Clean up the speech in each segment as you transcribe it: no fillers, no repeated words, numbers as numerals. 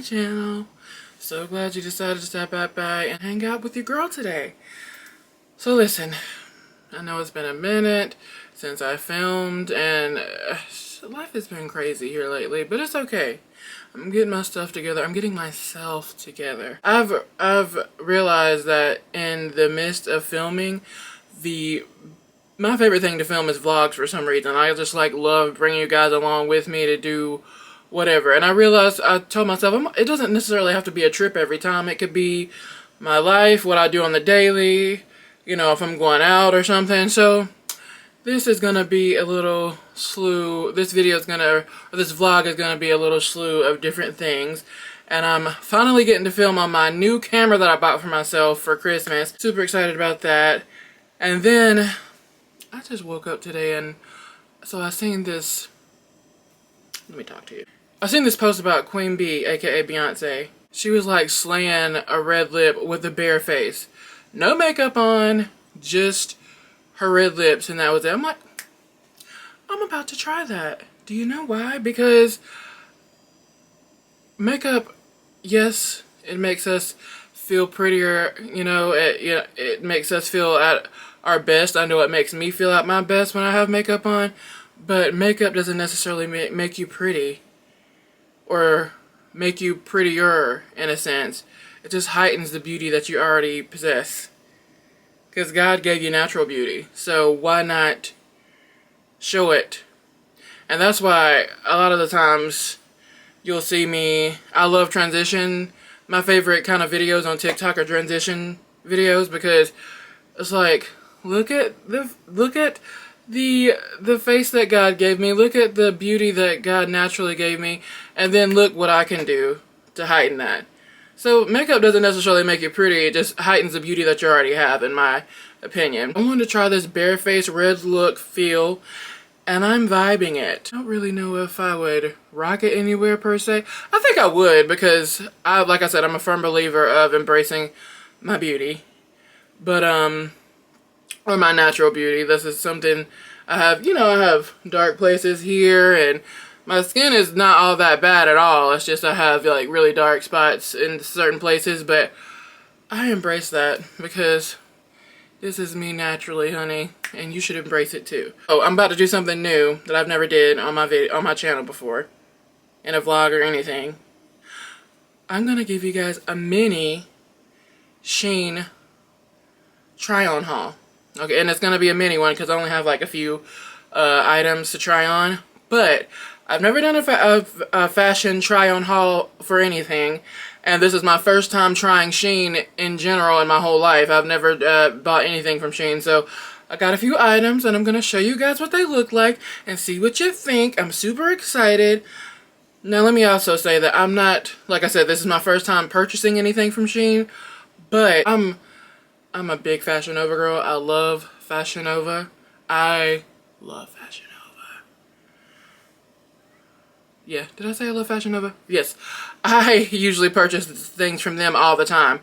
channel. So glad you decided to stop by and hang out with your girl today. So listen, I know it's been a minute since I filmed and life has been crazy here lately, but it's okay. I'm getting my stuff together. I'm getting myself together. I've realized that in the midst of filming, my favorite thing to film is vlogs for some reason. I just love bringing you guys along with me to do whatever. And I realized, I told myself, it doesn't necessarily have to be a trip every time. It could be my life, what I do on the daily, you know, if I'm going out or something. So this is gonna be a little slew. This vlog is gonna be a little slew of different things. And I'm finally getting to film on my new camera that I bought for myself for Christmas. Super excited about that. And then I just woke up today and so I seen this. Let me talk to you. I seen this post about Queen Bee, aka Beyonce. She was like slaying a red lip with a bare face. No makeup on, just her red lips, and that was it. I'm like, I'm about to try that. Do you know why? Because makeup, yes, it makes us feel prettier, you know, it makes us feel at our best. I know it makes me feel at my best when I have makeup on, but makeup doesn't necessarily make you pretty or make you prettier in a sense. It just heightens the beauty that you already possess. Because God gave you natural beauty, so why not show it? And that's why a lot of the times you'll see me, I love transition. My favorite kind of videos on TikTok are transition videos because it's like, look at the face that God gave me, look at the beauty that God naturally gave me, and then look what I can do to heighten that. So makeup doesn't necessarily make you pretty, it just heightens the beauty that you already have, in my opinion. I wanted to try this barefaced red look feel, and I'm vibing it. I don't really know if I would rock it anywhere per se. I think I would because, like I said, I'm a firm believer of embracing my beauty. But, or my natural beauty. This is something I have, you know, I have dark places here and my skin is not all that bad at all. It's just I have like really dark spots in certain places, but I embrace that because this is me naturally, honey, and you should embrace it too. Oh, I'm about to do something new that I've never did on my channel before, in a vlog or anything. I'm gonna give you guys a mini Shein try-on haul. Okay, and it's gonna be a mini one because I only have like a few items to try on, but I've never done a fashion try-on haul for anything, and this is my first time trying Shein in general in my whole life. I've never bought anything from Shein, so I got a few items, and I'm going to show you guys what they look like and see what you think. I'm super excited. Now, let me also say that I'm not, like I said, this is my first time purchasing anything from Shein, but I'm a big Fashion Nova girl. I love Fashion Nova. I love Fashion Nova. Yeah, did I say I love Fashion Nova? Yes. I usually purchase things from them all the time.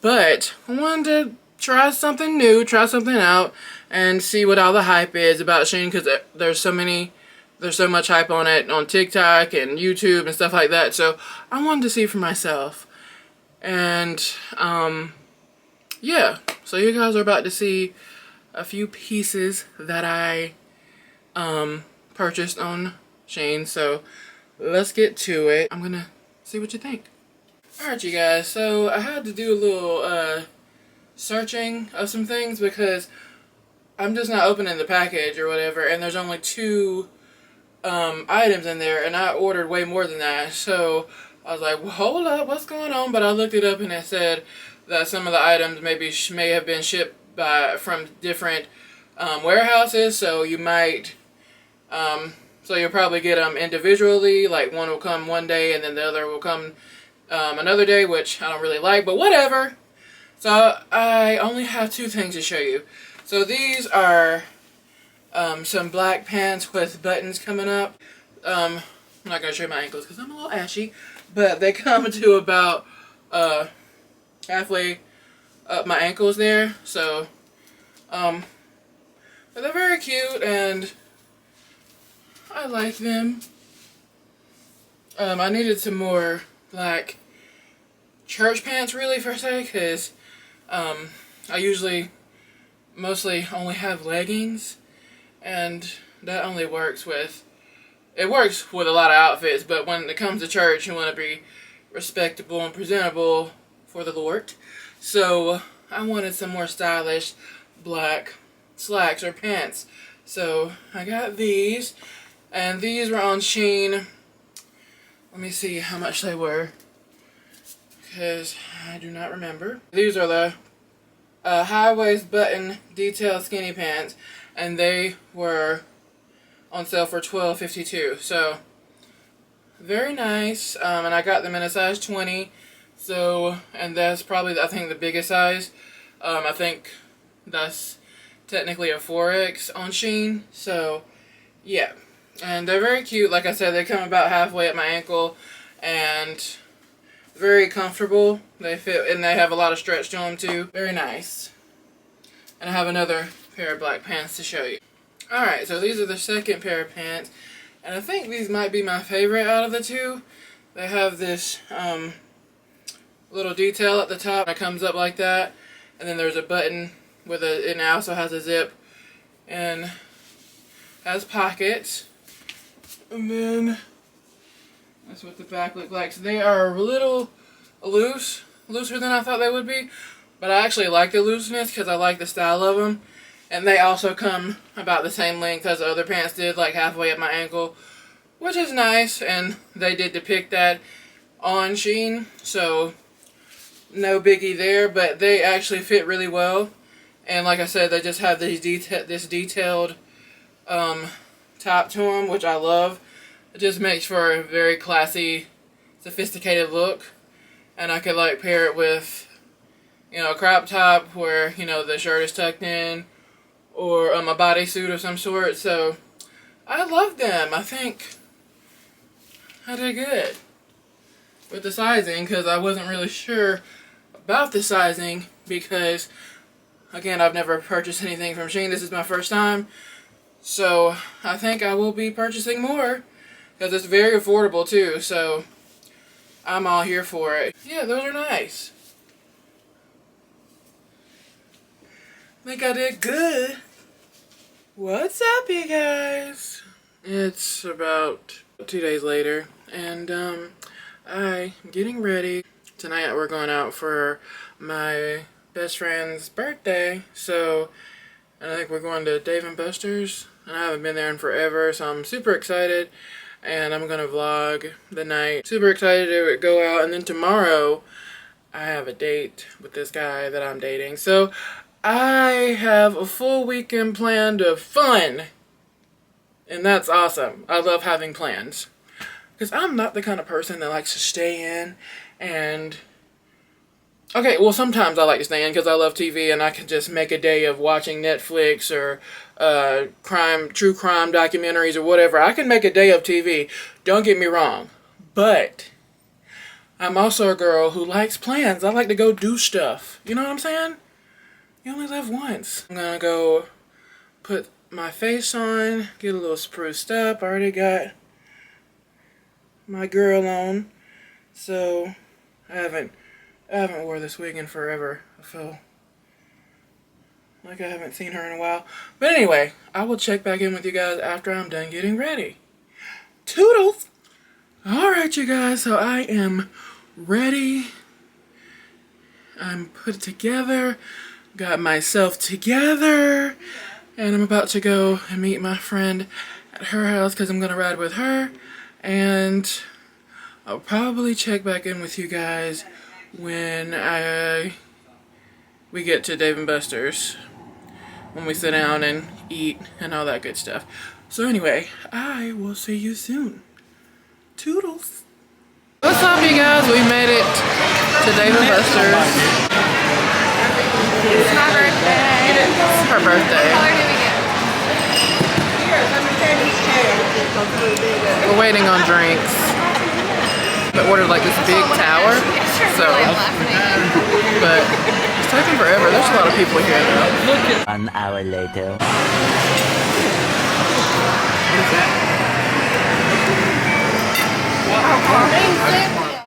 But I wanted to try something new, try something out, and see what all the hype is about Shein, because there's so much hype on it on TikTok and YouTube and stuff like that. So I wanted to see for myself. And yeah, so you guys are about to see a few pieces that I purchased on Shein. So let's get to it. I'm gonna see what you think. Alright, you guys, so I had to do a little searching of some things because I'm just not opening the package or whatever, and there's only 2 items in there, and I ordered way more than that. So I was like, well, hold up, what's going on? But I looked it up and it said that some of the items may have been shipped from different warehouses, so you might so you'll probably get them individually, like one will come one day and then the other will come another day, which I don't really like, but whatever. So I only have 2 things to show you. So these are some black pants with buttons coming up. I'm not going to show you my ankles because I'm a little ashy, but they come to about halfway up my ankles there. So but they're very cute and I like them. I needed some more black church pants really per se, because I usually mostly only have leggings, and that only works with, it works with a lot of outfits, but when it comes to church, you want to be respectable and presentable for the Lord. So I wanted some more stylish black slacks or pants. So I got these, and these were on Shein. Let me see how much they were, because I do not remember. These are the high waist button detail skinny pants, and they were on sale for $12.52. So very nice. And I got them in a size 20. So, and that's probably, I think, the biggest size. I think that's technically a 4X on Shein. So yeah, and they're very cute. Like I said, they come about halfway at my ankle, and very comfortable. They fit, and they have a lot of stretch to them too. Very nice. And I have another pair of black pants to show you. Alright, so these are the second pair of pants, and I think these might be my favorite out of the two. They have this little detail at the top that comes up like that, and then there's a button with a, it also has a zip and has pockets, and then that's what the back look like. So they are a little looser than I thought they would be, but I actually like the looseness because I like the style of them. And they also come about the same length as the other pants did, like halfway at my ankle, which is nice. And they did depict that on Shein, so no biggie there. But they actually fit really well. And like I said, they just have these this detailed top to them, which I love. It just makes for a very classy, sophisticated look. And I could like pair it with, you know, a crop top where, you know, the shirt is tucked in, or a bodysuit of some sort. So I love them. I think I did good with the sizing, because I wasn't really sure about the sizing, because again, I've never purchased anything from Shein. This is my first time, so I think I will be purchasing more because it's very affordable too, so I'm all here for it. Yeah, those are nice. I think I did good. What's up, you guys? It's about 2 days later, and I'm getting ready. Tonight we're going out for my best friend's birthday, so I think we're going to Dave & Buster's, and I haven't been there in forever, so I'm super excited, and I'm gonna vlog the night. Super excited to go out, and then tomorrow I have a date with this guy that I'm dating, so I have a full weekend planned of fun, and that's awesome. I love having plans, because I'm not the kind of person that likes to stay in and... Okay, well, sometimes I like to stay in because I love TV, and I can just make a day of watching Netflix or true crime documentaries or whatever. I can make a day of TV, don't get me wrong, but I'm also a girl who likes plans. I like to go do stuff, you know what I'm saying? You only live once. I'm gonna go put my face on, get a little spruced up. I already got my girl on, so I haven't wore this wig in forever. I feel like I haven't seen her in a while. But anyway, I will check back in with you guys after I'm done getting ready. Toodles! Alright, you guys, so I am ready. I'm put together. Got myself together. And I'm about to go and meet my friend at her house because I'm going to ride with her. And I'll probably check back in with you guys when we get to Dave & Buster's, when we sit down and eat and all that good stuff. So anyway, I will see you soon. Toodles! What's up, you guys? We made it to Dave & Buster's. It's my birthday. It's her birthday. What color do we get? We're waiting on drinks. I ordered like this big tower, so, but it's taking forever. There's a lot of people here though. 1 hour later. What is that? Wow.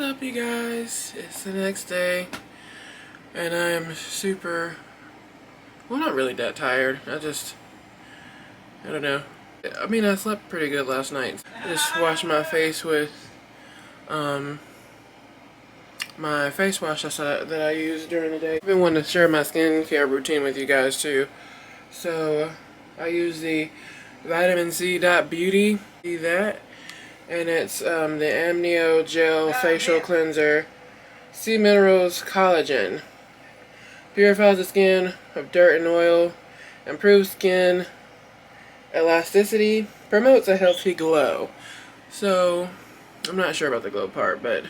up, you guys? It's the next day and I am super, well, not really that tired. I don't know. I mean, I slept pretty good last night. I just washed my face with my face wash that I use during the day. I've been wanting to share my skincare routine with you guys too. So I use the Vitamin C Beauty. See that? And it's the Amnio Gel Facial Cleanser, Sea Minerals Collagen. Purifies the skin of dirt and oil, improves skin elasticity, promotes a healthy glow. So I'm not sure about the glow part, but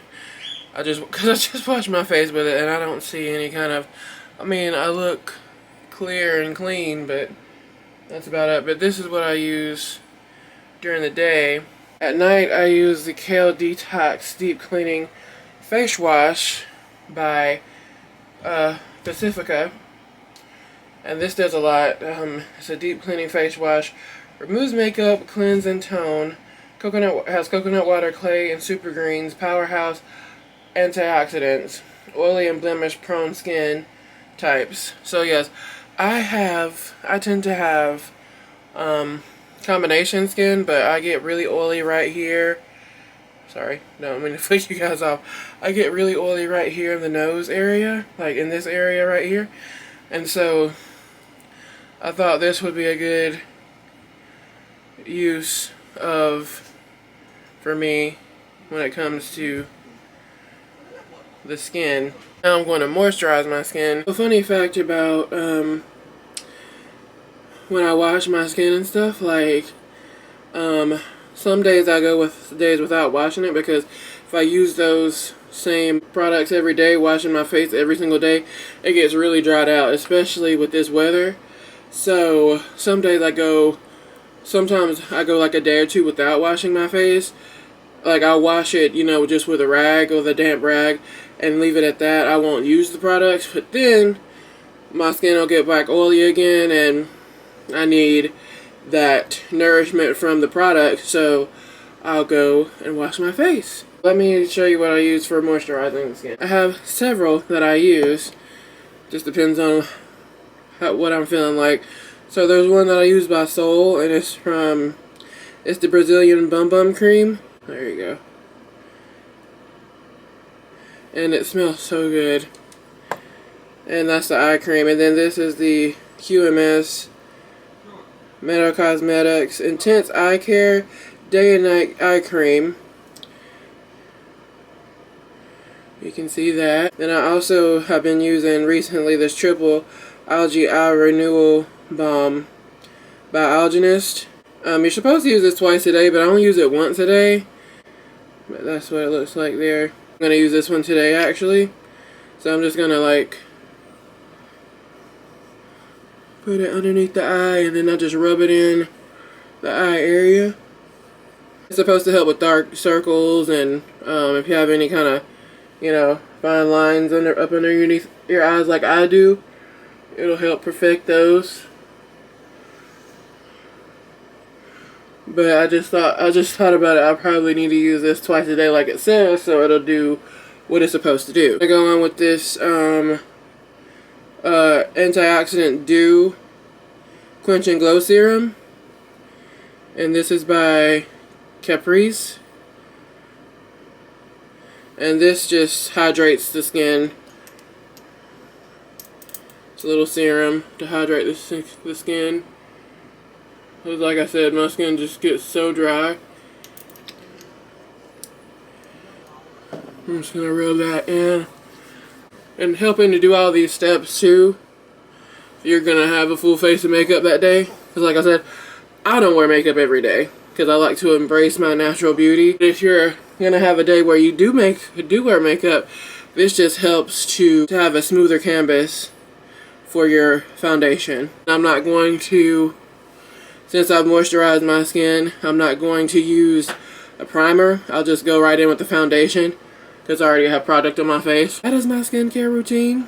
because I just washed my face with it and I don't see any kind of, I mean, I look clear and clean, but that's about it. But this is what I use during the day. At night I use the Kale Detox Deep Cleaning Face Wash by Pacifica, and this does a lot. It's a deep cleaning face wash, removes makeup, cleanse and tone. Has coconut water, clay, and super greens. Powerhouse antioxidants, oily and blemish prone skin types. So yes, I tend to have combination skin, but I get really oily right here. Sorry, don't mean to flick you guys off. I get really oily right here in the nose area, like in this area right here. And so I thought this would be a good use for me when it comes to the skin. Now I'm going to moisturize my skin. A funny fact about when I wash my skin and stuff, like some days I go with days without washing it, because if I use those same products every day, washing my face every single day, it gets really dried out, especially with this weather. So some days sometimes I go like a day or two without washing my face. Like I'll wash it, you know, just with a rag or the damp rag and leave it at that. I won't use the products, but then my skin will get back oily again and I need that nourishment from the product, so I'll go and wash my face. Let me show you what I use for moisturizing the skin. I have several that I use. Just depends on what I'm feeling like. So there's one that I use by Sol, and it's the Brazilian Bum Bum Cream. There you go. And it smells so good. And that's the eye cream. And then this is the QMS Meta Cosmetics Intense Eye Care Day and Night Eye Cream. You can see that. Then I also have been using recently this Triple Algae Eye Renewal Balm by Algenist. You're supposed to use this twice a day, but I only use it once a day. But that's what it looks like there. I'm going to use this one today, actually. So I'm just going to like put it underneath the eye, and then I just rub it in the eye area. It's supposed to help with dark circles, and if you have any kind of, you know, fine lines up underneath your eyes like I do, it'll help perfect those. But I just thought about it. I probably need to use this twice a day like it says, so it'll do what it's supposed to do. I go on with this Antioxidant Dew Quench and Glow Serum, and this is by Caprice, and this just hydrates the skin. It's a little serum to hydrate the skin. Because like I said, my skin just gets so dry. I'm just going to rub that in. And helping to do all these steps too, you're going to have a full face of makeup that day. Because like I said, I don't wear makeup every day, because I like to embrace my natural beauty. If you're going to have a day where you do wear makeup, this just helps to have a smoother canvas for your foundation. I'm not going to, since I've moisturized my skin, I'm not going to use a primer. I'll just go right in with the foundation, because I already have product on my face. That is my skincare routine.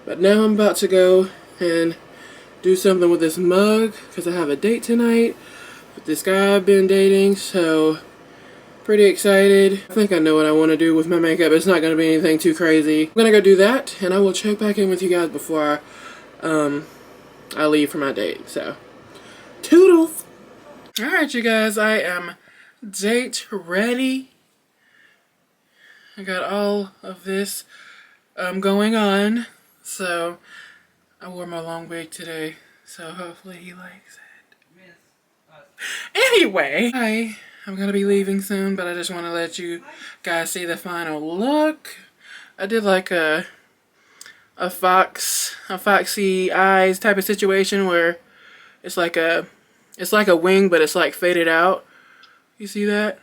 But now I'm about to go and do something with this mug, because I have a date tonight with this guy I've been dating. So Pretty excited. I think I know what I want to do with my makeup. It's not going to be anything too crazy. I'm going to go do that, and I will check back in with you guys before I leave for my date. So, toodles! Alright, you guys, I am date ready. I got all of this going on, so I wore my long wig today, so hopefully he likes it. Anyway, I'm gonna be leaving soon, but I just want to let you guys see the final look. I did like a foxy eyes type of situation where it's like a wing, but it's like faded out. You see that?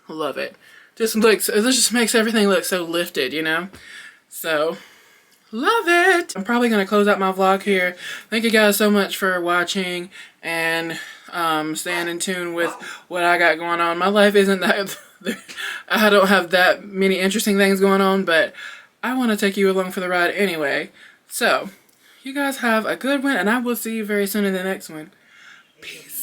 I love it. It just makes everything look so lifted, you know? So, love it! I'm probably going to close out my vlog here. Thank you guys so much for watching and staying in tune with what I got going on. My life isn't that... I don't have that many interesting things going on, but I want to take you along for the ride anyway. So, you guys have a good one, and I will see you very soon in the next one. Peace.